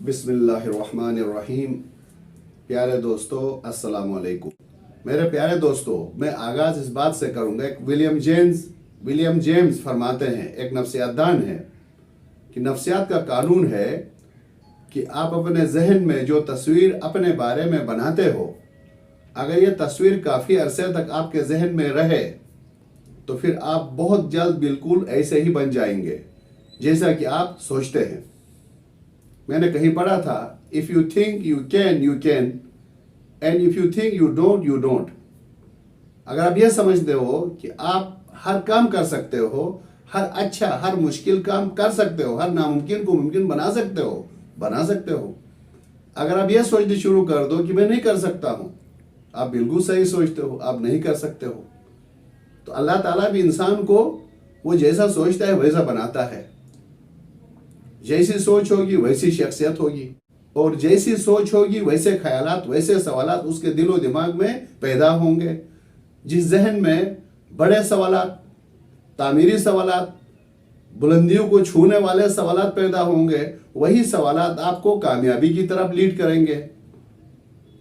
बिस्मिल्लाहिर्रहमानिर्रहीम। प्यारे दोस्तों, अस्सलाम वालेकुम। मेरे प्यारे दोस्तों, मैं आगाज़ इस बात से करूँगा। एक विलियम जेम्स फरमाते हैं, एक नफ्सियातदान है, कि नफ्सियात का कानून है कि आप अपने जहन में जो तस्वीर अपने बारे में बनाते हो, अगर ये तस्वीर काफ़ी अरसे तक आपके जहन में रहे तो फिर आप बहुत जल्द बिल्कुल ऐसे ही बन जाएंगे जैसा कि आप सोचते हैं। मैंने कहीं पढ़ा था, if you think you can and if you think you don't. अगर आप यह समझते हो कि आप हर काम कर सकते हो, हर मुश्किल काम कर सकते हो, हर नामुमकिन को मुमकिन बना सकते हो। अगर आप यह सोचना शुरू कर दो कि मैं नहीं कर सकता हूँ, आप बिल्कुल सही सोचते हो, आप नहीं कर सकते हो। तो अल्लाह ताला भी इंसान को वो जैसा सोचता है वैसा बनाता है। जैसी सोच होगी वैसी शख्सियत होगी, और जैसी सोच होगी वैसे ख्यालात, वैसे सवालात उसके दिलो दिमाग में पैदा होंगे। जिस जहन में बड़े सवालात, तामीरी सवालात, बुलंदियों को छूने वाले सवालात पैदा होंगे, वही सवालात आपको कामयाबी की तरफ लीड करेंगे।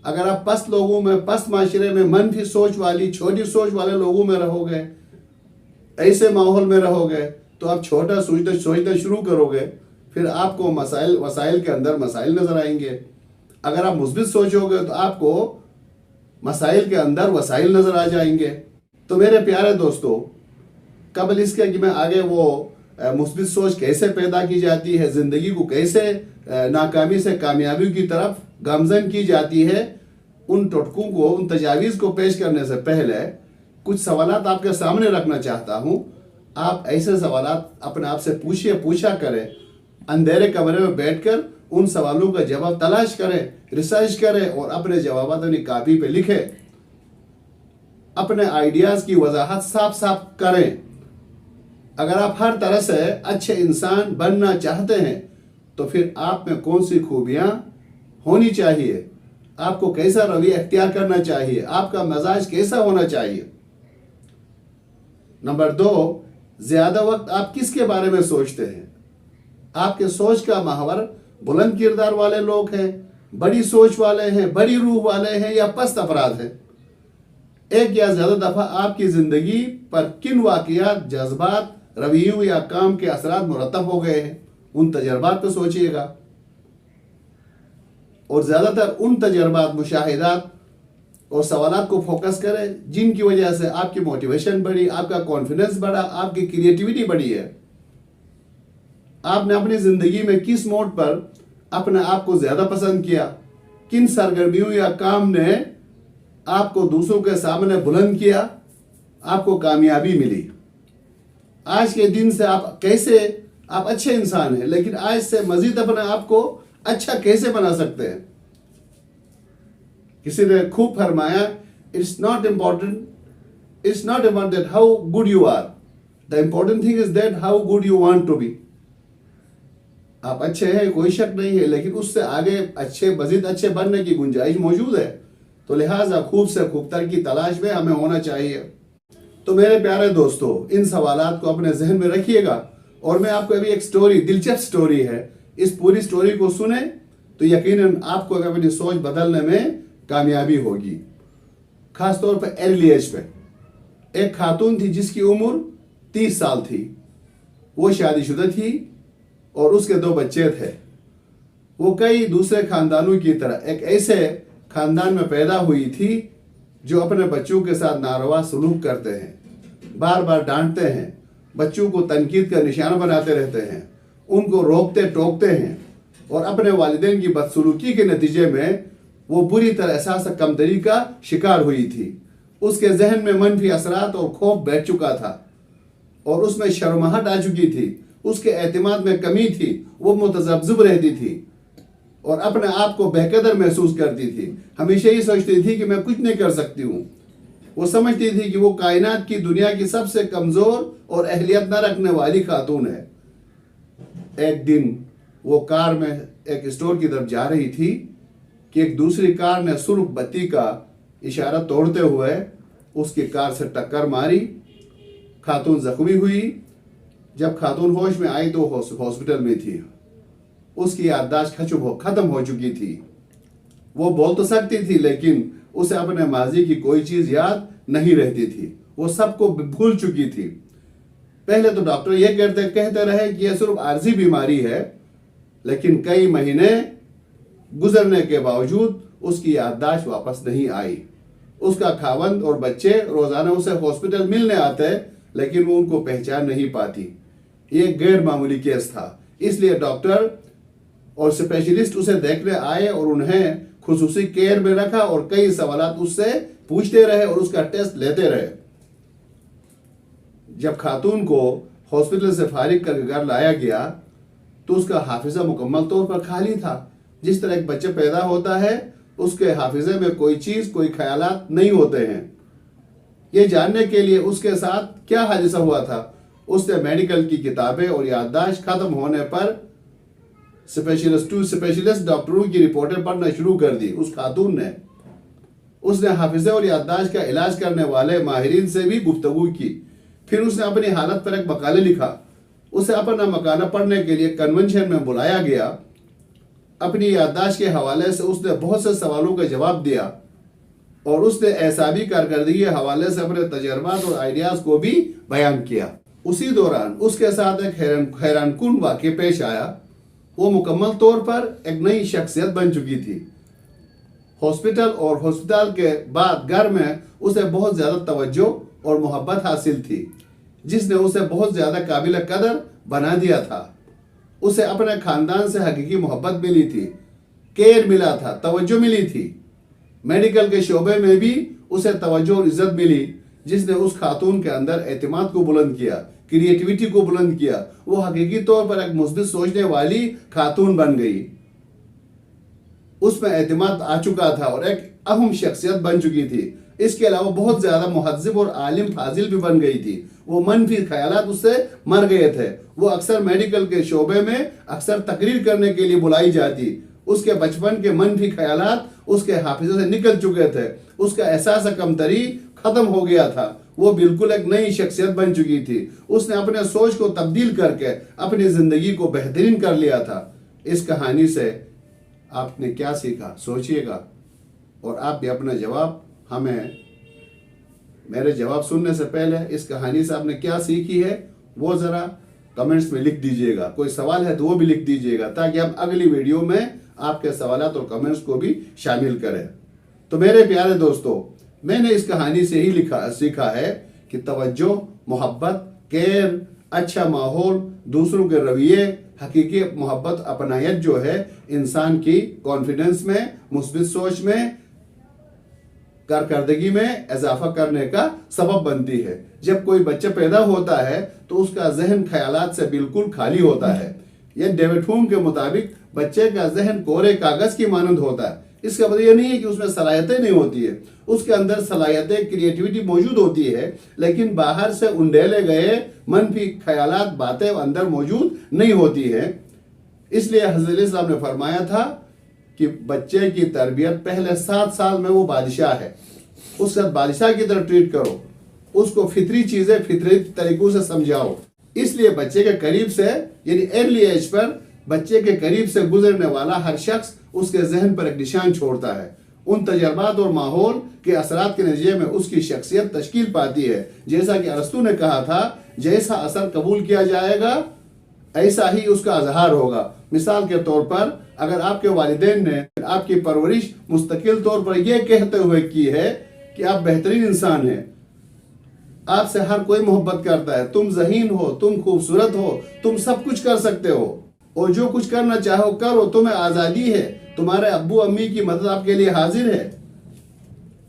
अगर आप पस्त लोगों में, पस्त माशरे में, मनफी सोच वाली, छोटी सोच वाले लोगों में रहोगे, ऐसे माहौल में रहोगे, तो आप छोटा सोचना शुरू करोगे, फिर आपको वसाइल के अंदर मसाइल नजर आएंगे। अगर आप मुस्बित सोचोगे तो आपको मसाइल के अंदर वसाइल नजर आ जाएंगे। तो मेरे प्यारे दोस्तों, कबल इसके कि मैं आगे वो मुस्बित सोच कैसे पैदा की जाती है, जिंदगी को कैसे नाकामी से कामयाबी की तरफ गामजन की जाती है, उन टोटकों को, उन तजावीज़ को पेश करने से पहले कुछ सवालात आपके सामने रखना चाहता हूँ। आप ऐसे सवालात अपने आप से पूछा करें, अंधेरे कमरे में बैठकर उन सवालों का जवाब तलाश करें, रिसर्च करें और अपने जवाब अपनी कॉपी पे लिखें। अपने आइडियाज़ की वजाहत साफ साफ करें। अगर आप हर तरह से अच्छे इंसान बनना चाहते हैं तो फिर आप में कौन सी खूबियाँ होनी चाहिए, आपको कैसा रवैया अख्तियार करना चाहिए, आपका मिजाज कैसा होना चाहिए। नंबर 2, ज़्यादा वक्त आप किसके बारे में सोचते हैं। आपके सोच का महवर बुलंद किरदार वाले लोग हैं, बड़ी सोच वाले हैं, बड़ी रूह वाले हैं, या पस्त अफराद हैं। एक या ज़्यादा दफ़ा आपकी ज़िंदगी पर किन वाक़ियात, जज्बात, रवैयों या काम के असरात मुरतब हो गए हैं, उन तजर्बात पर सोचिएगा। और ज़्यादातर उन तजर्बात, मुशाहिदात और सवालात को फोकस करें जिनकी वजह से आपकी मोटिवेशन बढ़ी, आपका कॉन्फिडेंस बढ़ा, आपकी क्रिएटिविटी बढ़ी है। आपने अपनी ज़िंदगी में किस मोड पर अपने आप को ज़्यादा पसंद किया, किन सरगर्मियों या काम ने आपको दूसरों के सामने बुलंद किया, आपको कामयाबी मिली। आज के दिन से आप अच्छे इंसान हैं, लेकिन आज से मजीद अपने आप को अच्छा कैसे बना सकते हैं। किसी ने खूब फरमाया, it's not about that how good you are, the important thing is that how good you want to be. आप अच्छे हैं, कोई शक नहीं है, लेकिन उससे आगे मजीद अच्छे बनने की गुंजाइश मौजूद है। तो लिहाजा खूब से खूब तर की तलाश में हमें होना चाहिए। तो मेरे प्यारे दोस्तों, इन सवालात को अपने जहन में रखिएगा। और मैं आपको अभी एक स्टोरी, दिलचस्प स्टोरी है, इस पूरी स्टोरी को सुने तो यकीनन आपको अपनी सोच बदलने में कामयाबी होगी। खास तौर पर अर्ली एज पे एक खातून थी जिसकी उम्र 30 साल थी। वो शादीशुदा थी और उसके 2 बच्चे थे। वो कई दूसरे खानदानों की तरह एक ऐसे खानदान में पैदा हुई थी जो अपने बच्चों के साथ नारवा सलूक करते हैं, बार बार डांटते हैं, बच्चों को तनकीद का निशाना बनाते रहते हैं, उनको रोकते टोकते हैं, और अपने वालिदैन की बदसलूकी के नतीजे में वो बुरी तरह एहसास कमतरी का शिकार हुई थी। उसके जहन में मनफी असरात और खौफ बैठ चुका था और उसमें शर्माहट आ चुकी थी, उसके एतमाद में कमी थी, वो मुतज़ब्ज़िब रहती थी और अपने आप को बेकदर महसूस करती थी। हमेशा ही सोचती थी कि मैं कुछ नहीं कर सकती हूँ। वो समझती थी कि वो कायनात की दुनिया की सबसे कमज़ोर और अहलियत न रखने वाली खातून है। एक दिन वो कार में एक स्टोर की तरफ जा रही थी कि एक दूसरी कार ने सुर्ख बत्ती का इशारा तोड़ते हुए उसकी कार से टक्कर मारी। खातून जख्मी हुई। जब खातून होश में आई तो हॉस्पिटल में थी। उसकी याददाश्त खत्म हो चुकी थी। वो बोल तो सकती थी, लेकिन उसे अपने माजी की कोई चीज याद नहीं रहती थी। वो सबको भूल चुकी थी। पहले तो डॉक्टर ये कहते रहे कि यह सिर्फ आर्जी बीमारी है, लेकिन कई महीने गुजरने के बावजूद उसकी याददाश्त वापस नहीं आई। उसका खावंद और बच्चे रोजाना उसे हॉस्पिटल मिलने आते, लेकिन वो उनको पहचान नहीं पाती। ये गैर मामूली केस था, इसलिए डॉक्टर और स्पेशलिस्ट उसे देखने आए और उन्हें खुसूसी केयर में रखा और कई सवालात उससे पूछते रहे और उसका टेस्ट लेते रहे। जब खातून को हॉस्पिटल से फारिग करके घर लाया गया तो उसका हाफिजा मुकम्मल तौर पर खाली था। जिस तरह एक बच्चे पैदा होता है, उसके हाफिजे में कोई चीज, कोई ख्यालात नहीं होते हैं। ये जानने के लिए उसके साथ क्या हादसा हुआ था, उसने मेडिकल की किताबें और याददाश्त खत्म होने पर स्पेशलिस्ट डॉक्टरों की रिपोर्टें पढ़ना शुरू कर दी। उस खातून ने उसने हाफिजे और याददाश्त का इलाज करने वाले माहिरीन से भी गुफ्तगू की। फिर उसने अपनी हालत पर एक मकाले लिखा। उसे अपना मकाला पढ़ने के लिए कन्वेंशन में बुलाया गया। अपनी याददाश्त के हवाले से उसने बहुत से सवालों का जवाब दिया और उसने एहसाबी कारकर्दगी के हवाले से अपने तजर्बात और आइडियाज को भी बयान किया। उसी दौरान उसके साथ एक हैरानकुन वाक़या पेश आया। वो मुकम्मल तौर पर एक नई शख्सियत बन चुकी थी। हॉस्पिटल के बाद घर में उसे बहुत ज्यादा तवज्जो और मोहब्बत हासिल थी, जिसने उसे बहुत ज्यादा काबिल कदर बना दिया था। उसे अपने खानदान से हकीकी मोहब्बत मिली थी, केयर मिला था, तवज्जो मिली थी। मेडिकल के शोबे में भी उसे तवज्जो और इज्जत मिली, जिसने उस खातून के अंदर एतमाद को बुलंद किया, क्रिएटिविटी को बुलंद किया। वो हकीकी तौर पर एक मुस्बित सोचने वाली खातून बन गई। उसमें एतमाद आ चुका था और एक अहम शख्सियत बन चुकी थी। इसके अलावा बहुत ज्यादा मुहज्जिब और आलिम फाजिल भी बन गई थी। वो मनफी ख्यालात उससे मर गए थे। वो अक्सर मेडिकल के शोबे में अक्सर तकरीर करने के लिए बुलाई जाती। उसके बचपन के मनफी ख्यालात उसके हाफिजे से निकल चुके थे। उसका एहसास कमतरी खत्म हो गया था। वो बिल्कुल एक नई शख्सियत बन चुकी थी। उसने अपने सोच को तब्दील करके अपनी जिंदगी को बेहतरीन कर लिया था। इस कहानी से आपने क्या सीखा, सोचिएगा और आप भी अपना जवाब हमें, मेरे जवाब सुनने से पहले इस कहानी से आपने क्या सीखी है वो जरा कमेंट्स में लिख दीजिएगा। कोई सवाल है तो वो भी लिख दीजिएगा, ताकि हम अगली वीडियो में आपके सवालात और कमेंट्स को भी शामिल करें। तो मेरे प्यारे दोस्तों, मैंने इस कहानी से ही सीखा है कि तवज्जो, मोहब्बत, केयर, अच्छा माहौल, दूसरों के रवैये, हकीकी मोहब्बत, अपनायत जो है इंसान की कॉन्फिडेंस में, मुस्बित सोच में, कारकर्दगी में इजाफा करने का सबब बनती है। जब कोई बच्चा पैदा होता है तो उसका जहन ख्यालात से बिल्कुल खाली होता है। यह डेविड ह्यूम के मुताबिक बच्चे का जहन कोरे कागज की मानंद होता है। इसका मतलब यह नहीं है कि उसमें सलाहियतें नहीं होती है, उसके अंदर सलाहियतें, क्रिएटिविटी मौजूद होती है, लेकिन बाहर से उंडेले गए मनफी ख्यालात, बातें अंदर मौजूद नहीं होती है। इसलिए हज़रत साहब ने फरमाया था कि बच्चे की तरबियत पहले 7 साल में वो बादशाह है, उसके साथ बादशाह की तरह ट्रीट करो, उसको फितरी चीजें फितरी तरीकों से समझाओ। इसलिए बच्चे के करीब से, यानी अर्ली एज पर बच्चे के करीब से गुजरने वाला हर शख्स उसके जहन पर एक निशान छोड़ता है। उन तजर्बात और माहौल के असरात के नतीजे में उसकी शख्सियत तश्कील पाती है। जैसा कि अरस्तु ने कहा था, जैसा असर कबूल किया जाएगा ऐसा ही उसका अजहार होगा। मिसाल के तौर पर, अगर आपके वालिदैन ने आपकी परवरिश मुस्तकिल तौर पर यह कहते हुए की है कि आप बेहतरीन इंसान हैं, आपसे हर कोई मोहब्बत करता है, तुम ज़हीन हो, तुम खूबसूरत हो, तुम सब कुछ कर सकते हो और जो कुछ करना चाहो करो, तुम्हें आज़ादी है, तुम्हारे अब्बू अम्मी की मदद आपके लिए हाजिर है।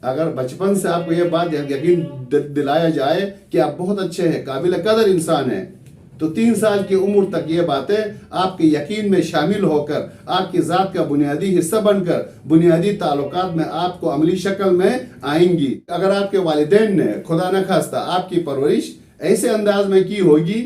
अगर बचपन से आपको यह बात यकीन दिलाया जाए कि आप बहुत अच्छे हैं, काबिल कदर इंसान हैं, तो 3 साल की उम्र तक ये बातें आपके यकीन में शामिल होकर आपकी ज़ात का बुनियादी हिस्सा बनकर बुनियादी ताल्लुकात में आपको अमली शक्ल में आएंगी। अगर आपके वालिदैन ने खुदा न खास्ता आपकी परवरिश ऐसे अंदाज में की होगी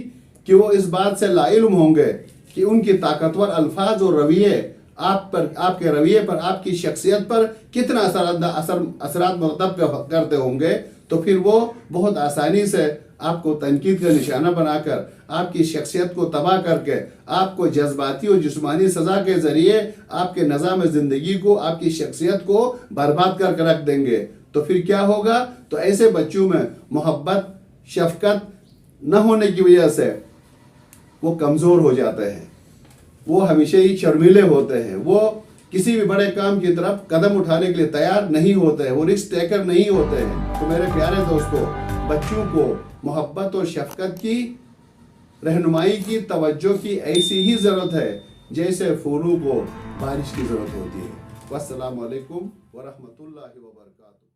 कि वो इस बात से लाइल्म होंगे कि उनकी ताकतवर अल्फाज और रवैये आप पर, आपके रवैये पर, आपकी शख्सियत पर कितना असरात मरतब करते होंगे, तो फिर वो बहुत आसानी से آپ کو تنقید کا نشانہ بنا کر آپ کی شخصیت کو تباہ کر کے آپ کو جذباتی اور جسمانی سزا کے ذریعے آپ کے نظام زندگی کو آپ کی شخصیت کو برباد کر کے رکھ دیں گے تو پھر کیا ہوگا؟ تو ایسے بچوں میں محبت شفقت نہ ہونے کی وجہ سے وہ کمزور ہو جاتے ہیں، وہ ہمیشہ ہی شرمیلے ہوتے ہیں، وہ کسی بھی بڑے کام کی طرف قدم اٹھانے کے لیے تیار نہیں ہوتے ہیں، وہ رسک ٹیکر نہیں ہوتے ہیں۔ تو میرے پیارے دوستو، بچوں کو محبت اور شفقت کی رہنمائی کی توجہ کی ایسی ہی ضرورت ہے جیسے پھولوں کو بارش کی ضرورت ہوتی ہے۔ والسلام علیکم ورحمۃ اللہ وبرکاتہ۔